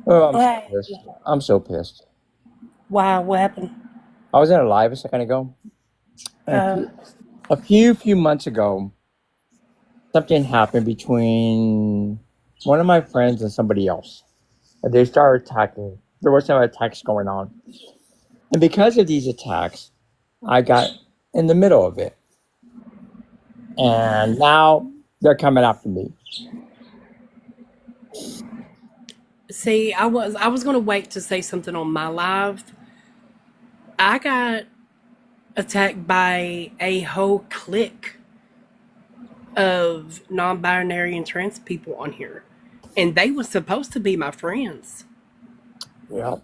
Oh, I'm so Hey, pissed. I'm so pissed. wow, what happened? I was in a live a second ago, and Uh, a few months ago, something happened between one of my friends and somebody else. And they started attacking. There was some attacks going on, and because of these attacks, I got in the middle of it, and now they're coming after me. see, I was gonna wait to say something on my live. I got attacked by a whole clique of non-binary and trans people on here, and they were supposed to be my friends. Yeah,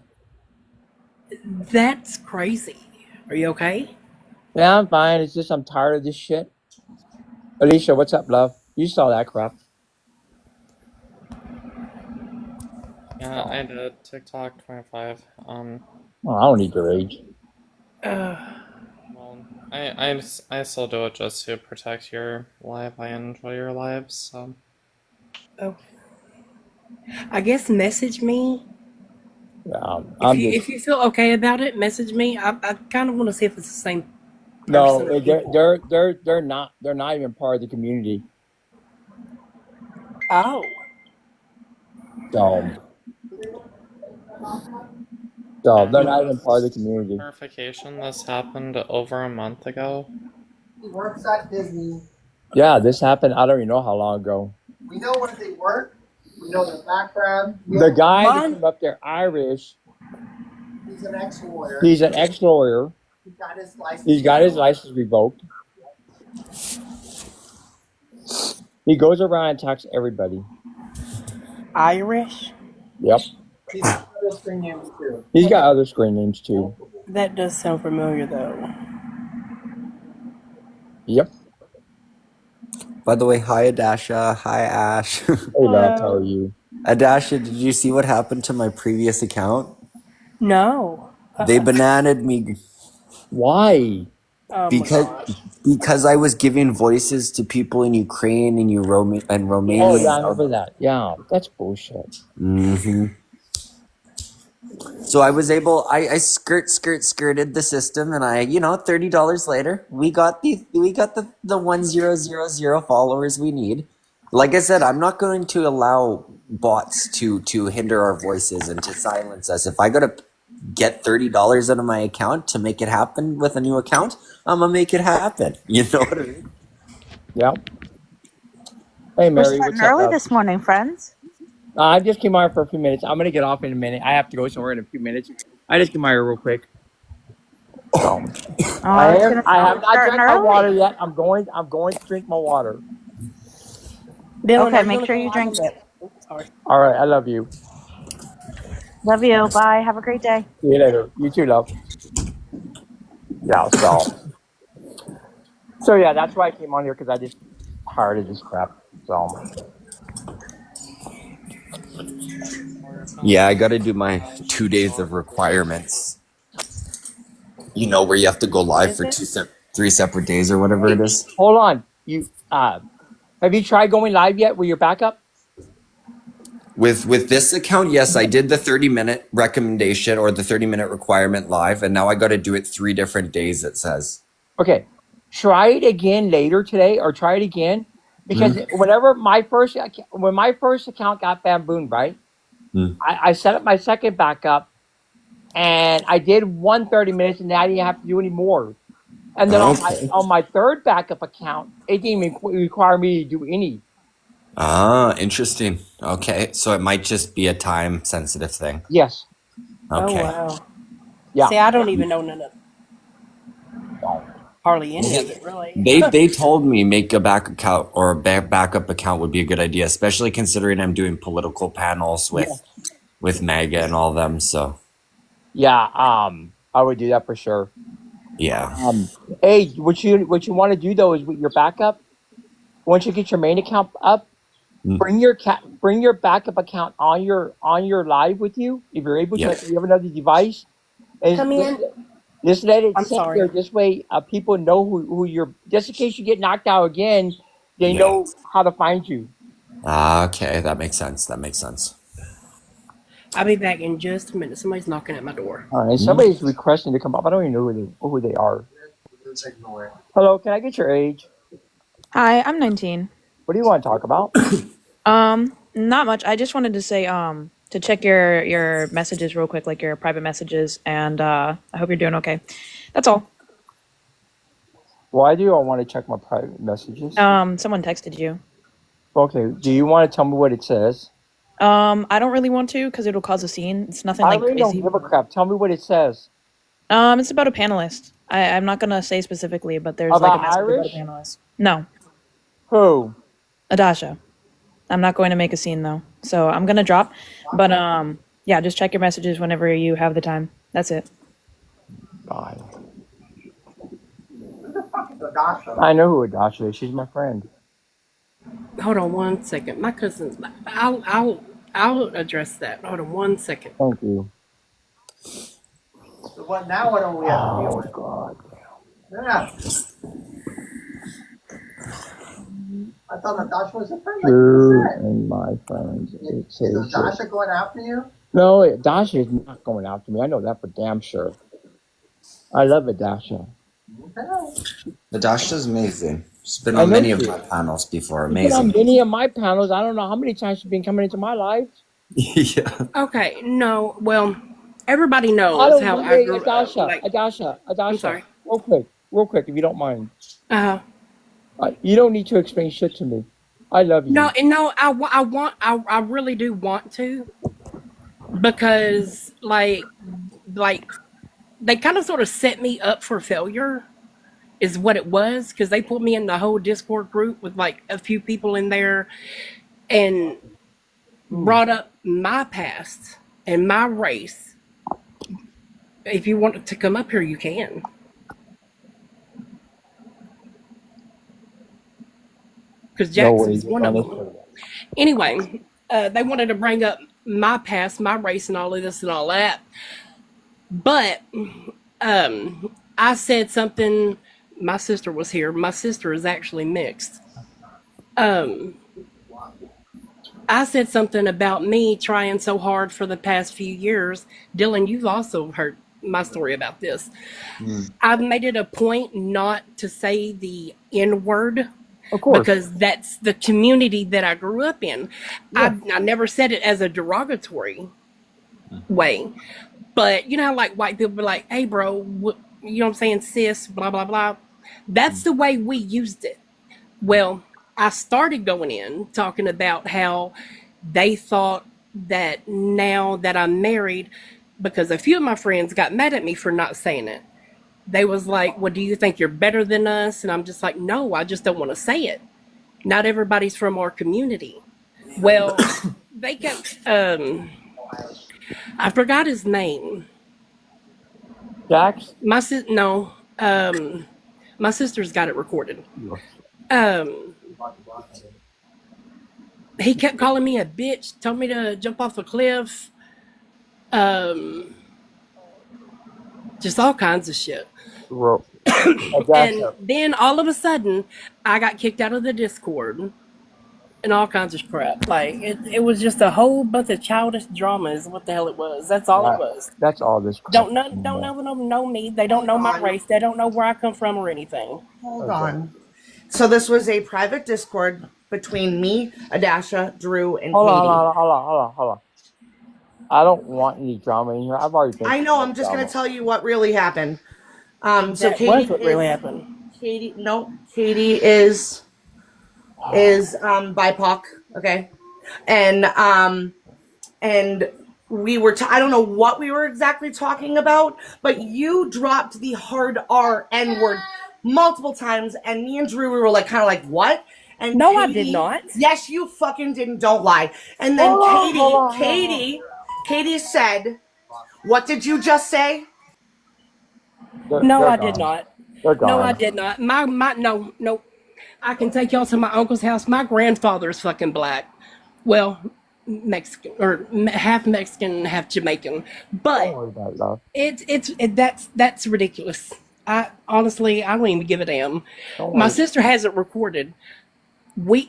That's crazy. Are you okay? yeah, I'm fine. It's just I'm tired of this shit. Alicia, what's up, love? You saw that crap. Yeah, I did. TikTok 25. Oh, I don't need your age. Uh, Well, I still do it just to protect your life. I enjoy your lives, so. oh, I guess message me if I'm you just if you feel okay about it. Message me. I kind of want to see if it's the same no. person or They're people. they're they're they're not. They're not even part of the community. Oh, So so And they're not even part of the just community. clarification, this happened over a month ago. He works at Disney. Yeah, this happened. I don't even know how long ago. We know where they work. We know their background. The guy that mine. came up there, Irish. He's an ex-lawyer. He's an ex-lawyer. He got his license. He's got his license revoked. He goes around and attacks everybody. Irish. Yep. He's got other screen names too. He's got other screen names too. That does sound familiar, though. Yep. By the way, hi Adasha, hi Ash. Hey, love, how are you? Adasha, did you see what happened to my previous account? No. They bananaed me Why? Oh my because gosh. because I was giving voices to people in Ukraine and Oh, Romania. yeah, I Yes. remember that. Yeah, that's bullshit. hmm So I was able. I skirted the system, and $30 later, we got the 1000 followers we need. Like I said, I'm not going to allow bots to hinder our voices and to silence us. If I gotta get $30 out of my account to make it happen with a new account, I'm gonna make it happen. You know what I mean? Yep. Hey, We're Mary, starting what's up, early love? this morning, friends. I just came on for a few minutes. I'm gonna get off in a minute. I have to go somewhere in a few minutes. I just came on here real quick. So Oh, I was gonna I say have we're not starting drank my water early. yet. I'm going to drink my water. Dylan, Okay, are you make gonna sure go you live on drink it. that? Oops, sorry. All right, I love you. Love you. Bye. Have a great day. See you later. You too, love. Yeah. So yeah, that's why I came on here because I just tired of this crap. So Yeah, I got to do my 2 days of requirements. Where you have to go What live is for it? 3 separate days or whatever it hey, is. hold on. You have you tried going live yet with your backup? With this account, yes, I did the 30-minute recommendation or the 30-minute requirement live, and now I got to do it 3 different days. It says. Okay, try it again later today, or try it again because Mm, when my first account got bambooned, right? mm. I set up my second backup and I did 1 30 minutes, and now I didn't have to do any more. And then Okay. on my third backup account, it didn't even require me to do any. Ah, interesting. Okay, so it might just be a time sensitive thing. Yes, Oh Okay. wow. yeah. See, I don't even know none of So, hardly any of They it, really. they told me make a back account or a backup account would be a good idea, especially considering I'm doing political panels yeah, with MAGA and all them. So yeah. I would do that for sure. yeah. Um, hey, what you want to do though is with your backup. Once you get your main account up, Mm, bring your backup account on your live with you if you're able to. yeah. If you have another device, and Come in. just let it I'm sit there. sorry. This way, people know who you're. Just in case you get knocked out again, they Yeah. know how to find you. Ah, okay, that makes sense. That makes sense. I'll be back in just a minute. Somebody's knocking at my door. All right, somebody's requesting to come up. I don't even know who they are. Hello, can I get your age? Hi, I'm 19. What do you want to talk about? Not much. I just wanted to say, to check your messages real quick, like your private messages, and I hope you're doing okay. That's all. Why do you all want to check my private messages? Someone texted you. Okay, do you want to tell me what it says? I don't really want to because it'll cause a scene. It's nothing I like really crazy. don't give a crap. Tell me what it says. It's about a panelist. I'm not gonna say specifically, but there's like a About message Irish? about a panelist. No, Who? Adasha. I'm not going to make a scene though, so I'm gonna drop. But yeah, just check your messages whenever you have the time. That's it. Bye. Who the fuck is Adasha? I know who Adasha is. She's my friend. Hold on one second. My cousin's. I'll address that. Hold on one second. Thank you. So what now? What do we have to deal Oh, with? God. Yeah. I thought Adasha was a friend. Like You you said. and my friends. It Is says Adasha going after you? no, Adasha is not going after me. I know that for damn sure. I love Adasha. Okay. Nadasha's amazing. She's been I on know many of she my is. panels before. She's been on Amazing. many of my panels. I don't know how many times she's been coming into my life. Yeah. Okay, no, well, everybody I knows don't how know. I Hey, grew up. Adasha, Like, Adasha, I'm Adasha. sorry. Real quick, if you don't mind. Uh, You don't need to explain shit to me. I love you. no, I really do want to because like they kind of sort of set me up for failure is what it was because they put me in the whole Discord group with like a few people in there and brought up my past and my race. If you want to come up here, you can. Because No way Jackson's you're one of gonna them. say that. Anyway, they wanted to bring up my past, my race, and all of this and all that. But I said something. My sister was here. My sister is actually mixed. Um, I said something about me trying so hard for the past few years. Dylan, you've also heard my story about this. I've made it a point not to say the N word Of course. because that's the community that I grew up in. Yeah. I never said it as a derogatory way. But you know how like white people be like, hey bro, you know what I'm saying, sis, blah, blah, blah. That's the way we used it. Well, I started going in talking about how they thought that now that I'm married, because a few of my friends got mad at me for not saying it. They was like, well, do you think you're better than us? And I'm just like, no, I just don't want to say it. Not everybody's from our community. Well, they kept, I forgot his name. Jax? My sister's got it recorded. He kept calling me a bitch, told me to jump off a cliff, just all kinds of shit. Well, And Adasha. then all of a sudden, I got kicked out of the Discord and all kinds of crap. Like it was just a whole bunch of childish drama. Is what the hell it was. That's all it was. That's all this crap. Don't know me. They don't know my race. They don't know where I come from or anything. Hold on. So this was a private Discord between me, Adasha, Drew, and Hold Katie. on. I don't want any drama in here. I've already been. I know. I'm just gonna tell you what really happened. So That Katie was what really happened. Katie is BIPOC, okay, and we were I don't know what we were exactly talking about, but you dropped the hard R N word multiple times, and me and Drew we were like kind of like what? And No, I Katie, did not. Yes, you fucking didn't. Don't lie. And then Katie said, "What did you just say?" No, I did not. They're gone. No, I did not. No. I can take y'all to my uncle's house. My grandfather's fucking black. Well, Mexican or half Mexican, half Jamaican. But Don't worry about it, love. that's ridiculous. I honestly, I don't even give a damn. Don't My worry. sister has it recorded.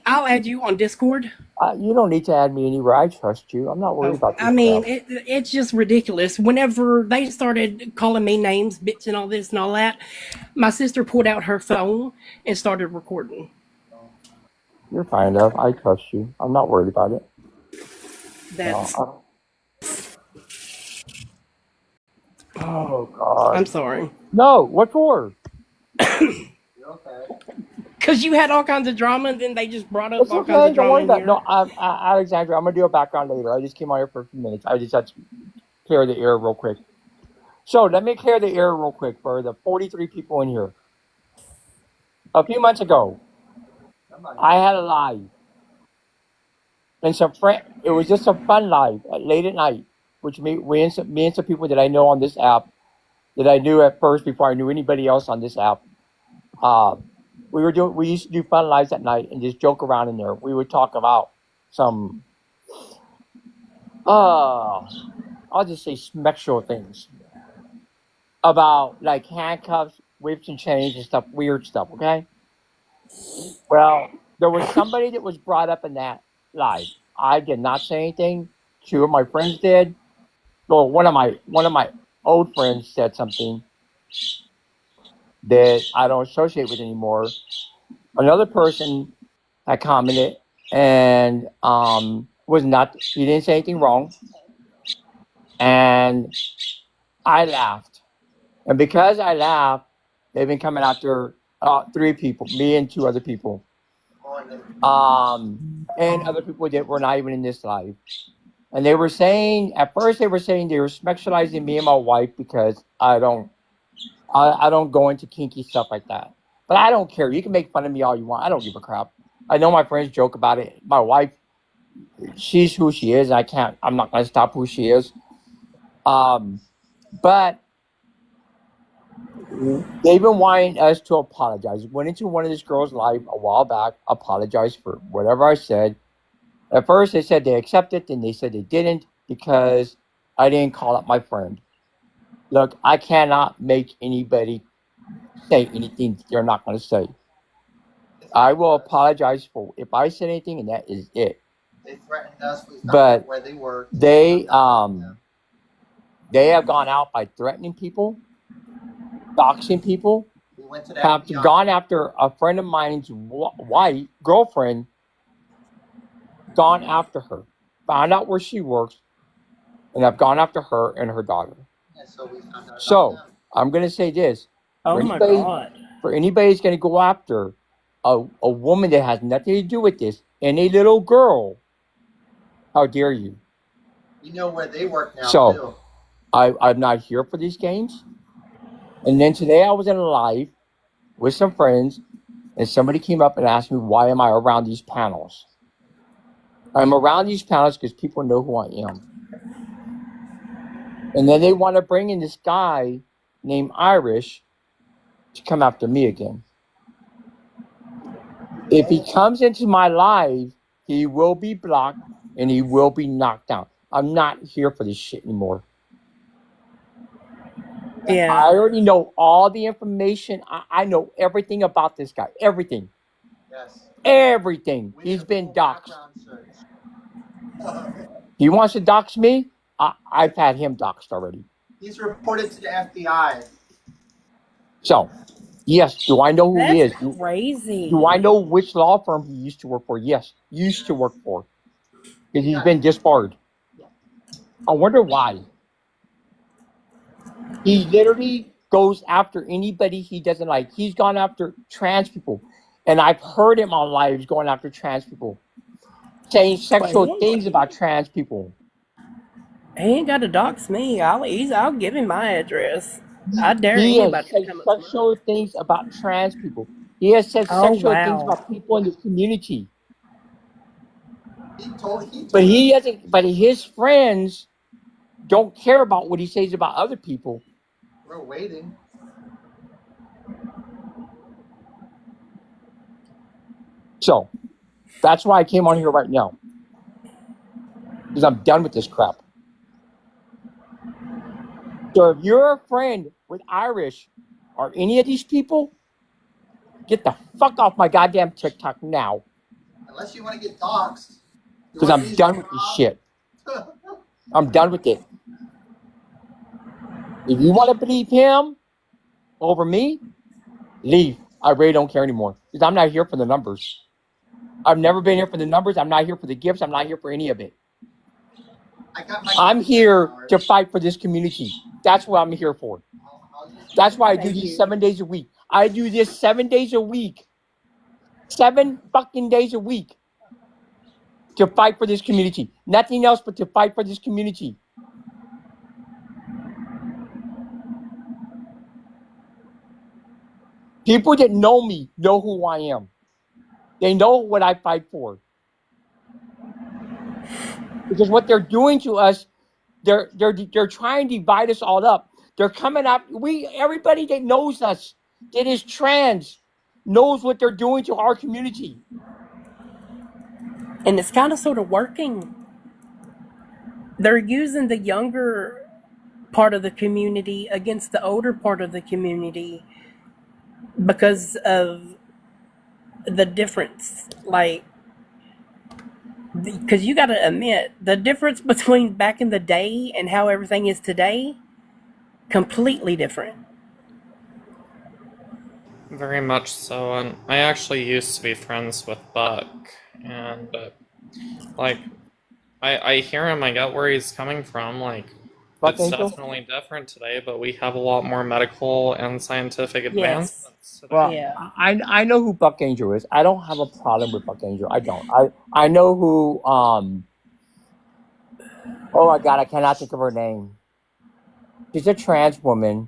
I'll add you on Discord. You don't need to add me anywhere. I trust you. I'm not worried Oh, about I this crap. mean, it's just ridiculous. Whenever they started calling me names, bitch, and all this and all that, my sister pulled out her phone and started recording. You're fine, love. I trust you. I'm not worried about it. That's. No, oh God. I'm sorry. No, what for? You're okay. Because you had all kinds of drama, and then they just brought up It's all kinds okay. of Don't drama worry in about it. here. No, Alexandra, I'm gonna do a background later. I just came on here for a few minutes. I just had to clear the air real quick. So let me clear the air real quick for the 43 people in here. A few months ago, I had a live, and it was just a fun live late at night, which me and some people that I know on this app that I knew at first before I knew anybody else on this app. Uh, we used to do fun lives at night and just joke around in there. We would talk about some I'll just say sexual things about like handcuffs, whips and chains and stuff, weird stuff, okay? Well, there was somebody that was brought up in that live. I did not say anything. Two of my friends did. Well, one of my old friends said something that I don't associate with anymore. Another person had commented and was not he didn't say anything wrong. And I laughed. And because I laughed, they've been coming after three people, me and two other people. And other people that were not even in this live. And they were saying, at first they were saying they were sexualizing me and my wife because I don't go into kinky stuff like that. But I don't care. You can make fun of me all you want. I don't give a crap. I know my friends joke about it. My wife, she's who she is. I'm not going to stop who she is. But they've been wanting us to apologize. Went into one of this girl's life a while back, apologized for whatever I said. At first, they said they accepted, then they said they didn't because I didn't call up my friend. Look, I cannot make anybody say anything that they're not going to say. I will apologize for if I said anything, and that is it. They threatened us. We found But out where they were. they have gone out by threatening people, doxing people. We went to the Have FBI. gone after a friend of mine's wife, girlfriend, gone after her, found out where she works, and I've gone after her and her daughter. And so we found out about So them. I'm going to say this: Oh my God. for anybody who's going to go after a woman that has nothing to do with this and a little girl, how dare you? We know where they work now So too. I'm not here for these games. And then today I was in a live with some friends, and somebody came up and asked me why am I around these panels. I'm around these panels because people know who I am. And then they want to bring in this guy named Irish to come after me again. If he comes into my live, he will be blocked and he will be knocked down. I'm not here for this shit anymore. Yeah. I already know all the information. I know everything about this guy. Everything. Yes. Everything. We He's did a been full doxxed. background search. He wants to dox me. I've had him doxxed already. He's reported to the FBI. So, yes, do I know who he is? That's crazy. Do I know which law firm he used to work for? Yes, used to work for. Because he's been disbarred. I wonder why. He literally goes after anybody he doesn't like. He's gone after trans people. And I've heard him on lives going after trans people. Saying sexual things about trans people. He ain't got to dox me. I'll give him my address. I dare He has anybody said to come up to sexual things about trans people. He has said Oh, sexual things wow. about people in the community. He told But he doesn't. But his friends don't care about what he says about other people. We're waiting. So that's why I came on here right now. Because I'm done with this crap. So if you're a friend with Irish or any of these people, get the fuck off my goddamn TikTok now. Unless you want to get doxxed. Because I'm done with this shit. I'm done with it. If you want to believe him over me, leave. I really don't care anymore. Because I'm not here for the numbers. I've never been here for the numbers. I'm not here for the gifts. I'm not here for any of it. I'm here to fight for this community. That's what I'm here for. That's why I do these 7 days a week. I do this 7 days a week. 7 fucking days a week. To fight for this community. Nothing else but to fight for this community. People that know me know who I am. They know what I fight for. Because what they're doing to us, they're trying to divide us all up. They're coming up. Everybody that knows us, that is trans, knows what they're doing to our community. And it's kind of sort of working. They're using the younger part of the community against the older part of the community because of the difference. Like, because you got to admit, the difference between back in the day and how everything is today, completely different. Very much so, and I actually used to be friends with Buck, and like, I hear him, I get where he's coming from. Like, Buck it's Angel? definitely different today, but we have a lot more medical and scientific advancements today. Well, Yeah. I know who Buck Angel is. I don't have a problem with Buck Angel. I don't. I know who. Oh my God, I cannot think of her name. She's a trans woman.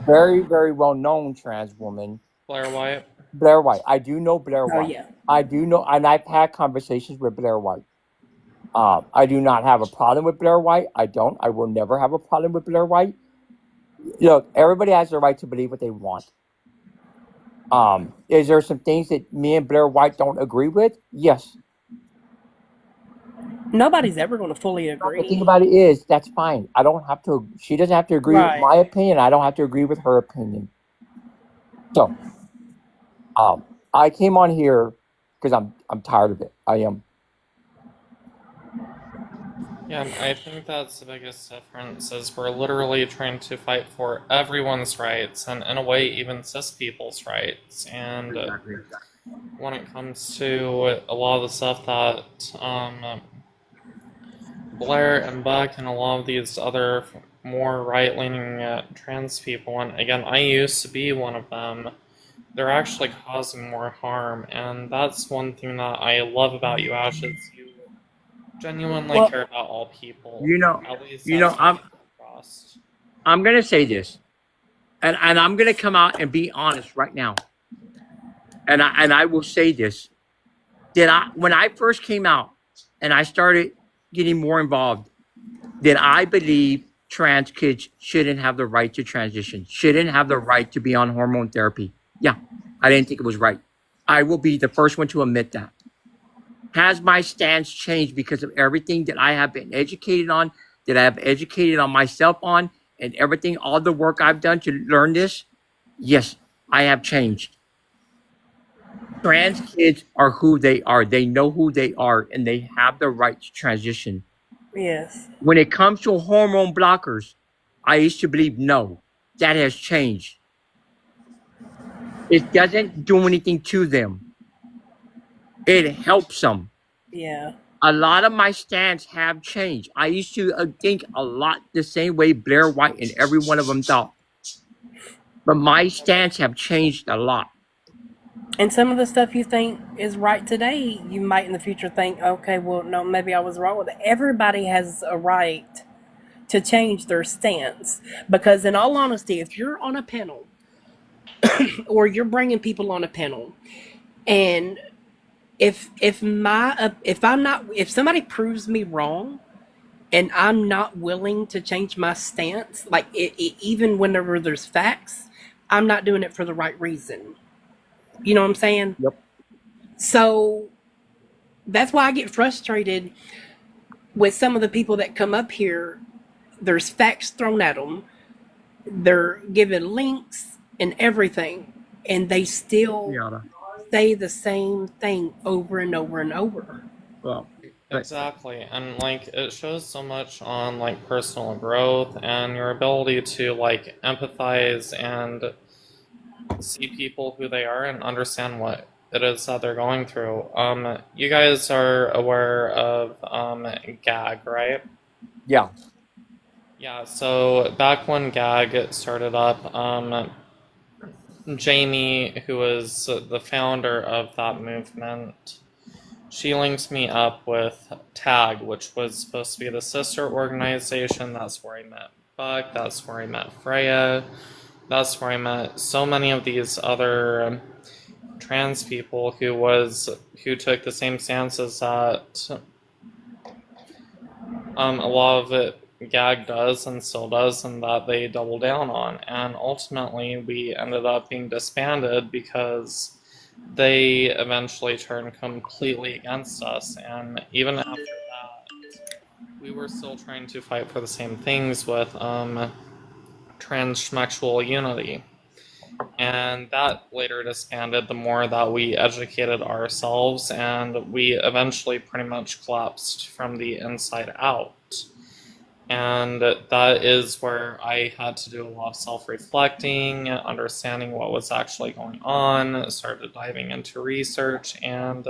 Very, very well known trans woman. Blair White. Blair White. I do know Blair Oh, White. yeah. I do know, and I've had conversations with Blair White. I do not have a problem with Blair White. I don't. I will never have a problem with Blair White. Look, everybody has the right to believe what they want. Is there some things that me and Blair White don't agree with? Yes. Nobody's ever going to fully The thing agree. about it is, that's fine. I don't have to. She doesn't have to agree with Right. my opinion. I don't have to agree with her opinion. So, I came on here because I'm tired of it. I am. Yeah, and I think that's the biggest difference, is we're literally trying to fight for everyone's rights, and in a way, even cis people's rights. And when it comes to a lot of the stuff that Blair and Buck and a lot of these other more right-leaning trans people, and again, I used to be one of them, they're actually causing more harm, and that's one thing that I love about you, Ash, is you genuinely Well- care about all people. You know- At least you know, that's what I trust. I'm gonna say this, and I'm gonna come out and be honest right now, and I will say this: when I first came out and I started getting more involved, that I believe trans kids shouldn't have the right to transition, shouldn't have the right to be on hormone therapy. Yeah, I didn't think it was right. I will be the first one to admit that. Has my stance changed because of everything that I have been educated on, that I have educated on myself on, and everything, all the work I've done to learn this? Yes, I have changed. Trans kids are who they are. They know who they are, and they have the right to transition. Yes. When it comes to hormone blockers, I used to believe no. That has changed. It doesn't do anything to them. It helps them. Yeah. A lot of my stance have changed. I used to think a lot the same way Blair White and every one of them thought. But my stance have changed a lot. And some of the stuff you think is right today, you might in the future think, okay, well, no, maybe I was wrong with it. Everybody has a right to change their stance. Because in all honesty, if you're on a panel or you're bringing people on a panel, and if somebody proves me wrong and I'm not willing to change my stance, like even whenever there's facts, I'm not doing it for the right reason. You know what I'm saying? Yep. So that's why I get frustrated with some of the people that come up here. There's facts thrown at them. They're given links and everything, and they still say the same thing over and over and over. Well, Exactly, and like it shows so much on like personal growth and your ability to like empathize and see people who they are and understand what it is that they're going through. You guys are aware of GAG, right? yeah. Yeah, so back when GAG started up, Jamie, who was the founder of that movement, she linked me up with TAG, which was supposed to be the sister organization. That's where I met Buck, that's where I met Freya, that's where I met so many of these other trans people who took the same stances that a lot of it GAG does and still does, and that they double down on. And ultimately, we ended up being disbanded because they eventually turned completely against us. And even after that, we were still trying to fight for the same things with transsexual unity. And that later disbanded the more that we educated ourselves, and we eventually pretty much collapsed from the inside out. And that is where I had to do a lot of self-reflecting, understanding what was actually going on, started diving into research, and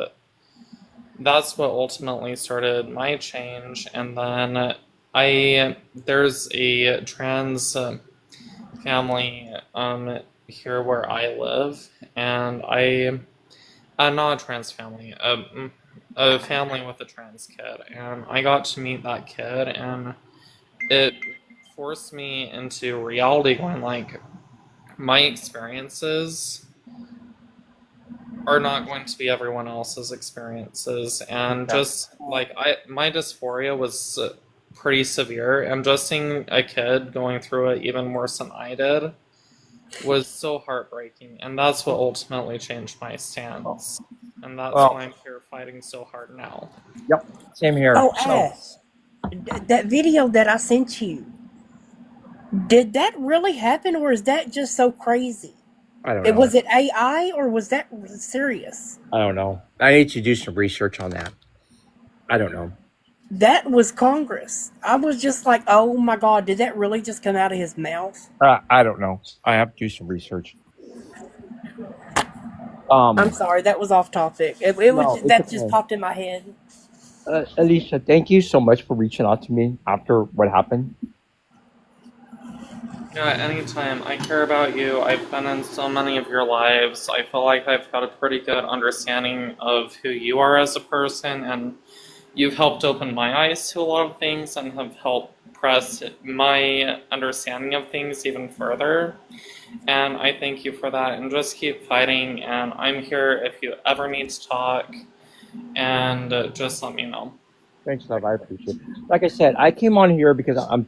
that's what ultimately started my change. And then there's a trans family here where I live, and not a trans family, a family with a trans kid, and I got to meet that kid, and it forced me into reality going like, my experiences are not going to be everyone else's experiences, and just like my dysphoria was pretty severe, and just seeing a kid going through it even worse than I did was so heartbreaking, and that's what ultimately changed my stance, and that's why I'm here fighting so hard now. Yep. Same here. Oh, So, Ash, that video that I sent you, did that really happen, or is that just so crazy? I don't know. Was it AI, or was that serious? I don't know. I need to do some research on that. I don't know. That was Congress. I was just like, oh my God, did that really just come out of his mouth? I don't know. I have to do some research. I'm sorry, that was off topic. It No, was it's that just okay. popped in my head. Alicia, thank you so much for reaching out to me after what happened. Yeah, anytime. I care about you. I've been in so many of your lives. I feel like I've got a pretty good understanding of who you are as a person, and you've helped open my eyes to a lot of things and have helped press my understanding of things even further. And I thank you for that, and just keep fighting, and I'm here if you ever need to talk, and just let me know. Thanks, love. I appreciate it. Like I said, I came on here because I'm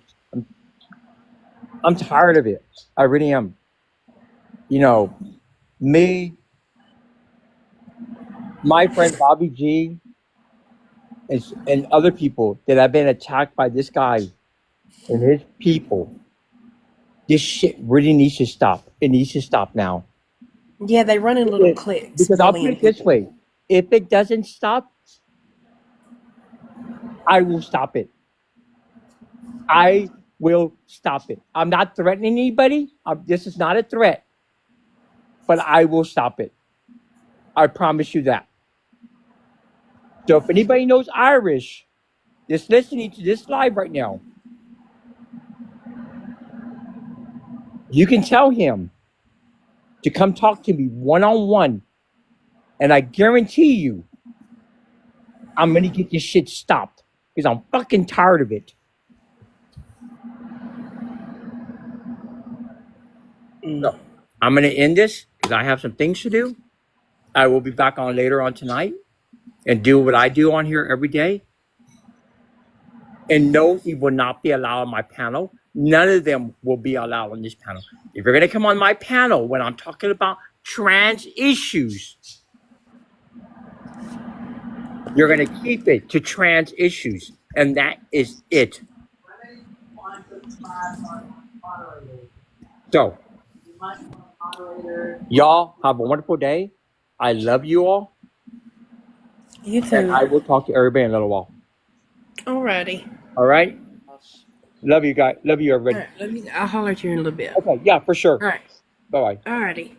tired of it. I really am. You know, me, my friend Bobby G, and other people that have been attacked by this guy and his people. This shit really needs to stop. It needs to stop now. Yeah, they run in little cliques. Because I'll put bullying it this people. way: if it doesn't stop, I will stop it. I will stop it. I'm not threatening anybody. This is not a threat, but I will stop it. I promise you that. So if anybody knows Irish that's listening to this live right now, you can tell him to come talk to me one-on-one, and I guarantee you I'm going to get this shit stopped because I'm fucking tired of it. So I'm going to end this because I have some things to do. I will be back on later on tonight and do what I do on here every day. And no, he will not be allowed on my panel. None of them will be allowed on this panel. If you're going to come on my panel when I'm talking about trans issues, you're going to keep it to trans issues. And that is it. So, y'all have a wonderful day. I love you all, You and too. I will talk to everybody in a little while. Alrighty. All right. Love you guys. Love you, everybody. Alright, I'll holler at you in a little bit. Okay. Yeah, for sure. Alright. Bye bye. Alrighty.